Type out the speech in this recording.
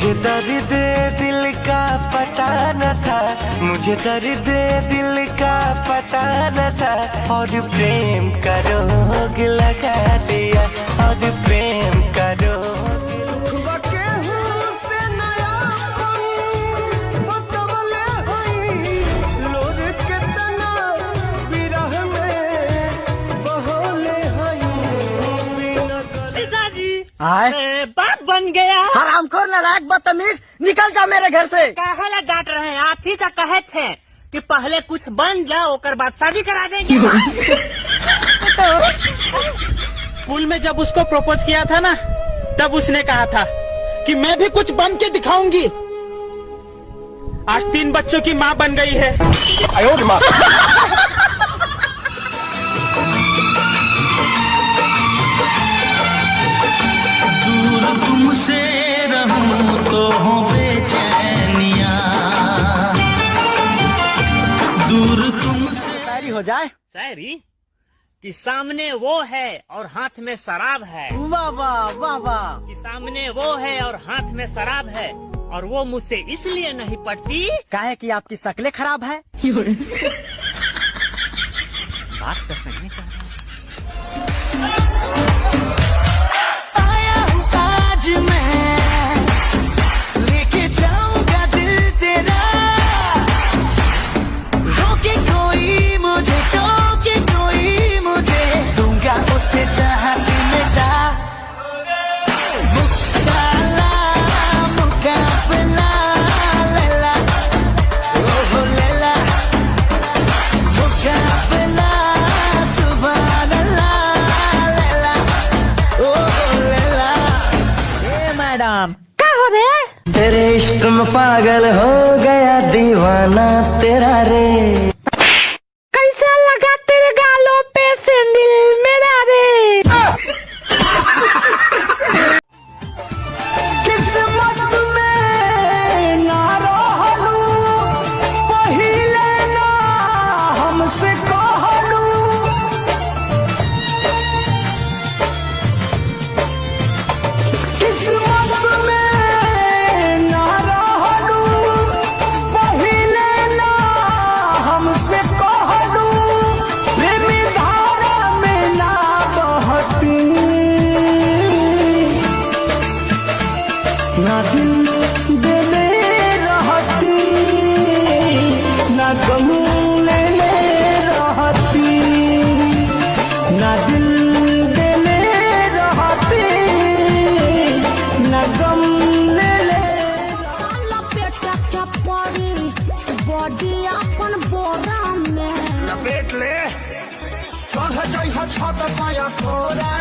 मुझे दर्द दिल का पता न था, मुझे दर्द दिल का पता न था, और प्रेम का रोग लगा दिया, और प्रेम का रोग। बाप बन गया। हरामखोर नालायक बदतमीज, निकल जा मेरे घर से। काहे डांट रहे हैं? आप ही तो कहे थे कि पहले कुछ बन जाओ ओकर बाद शादी करा देंगे। स्कूल में जब उसको प्रपोज किया था ना, तब उसने कहा था कि मैं भी कुछ बन के दिखाऊंगी। आज 3 बच्चों की माँ बन गई है। तुमसे रहूं तो हो बेचैनिया, दूर तुमसे। शायरी हो जाए। शायरी कि सामने वो है और हाथ में शराब है। वाह वाह वाह वाह। कि सामने वो है और हाथ में शराब है, और वो मुझसे इसलिए नहीं पड़ती काहे कि आपकी शक्लें खराब है। बात तो सही कह रहा है। मैडम क्या हो रे? तेरे इश्क में पागल हो गया दीवाना तेरा रे। कैसा लगा तेरे गालों पे सैंडल मेरा रे? किस्मत में ना रहलू, पहिले ना हमसे कहलू। किस्मत में ना रहलू, पहिले ना हमसे कहलू। प्रेम धारा में ना बहती, ना दिल देले रहती, ना गम लेले रहती, ना दिल देले रहती, ना गम लेले। लपेटा क्या पड़ी बॉडी अपन बोरा में, लपेट ले, चढ़ जाइहा छत पाया कोरा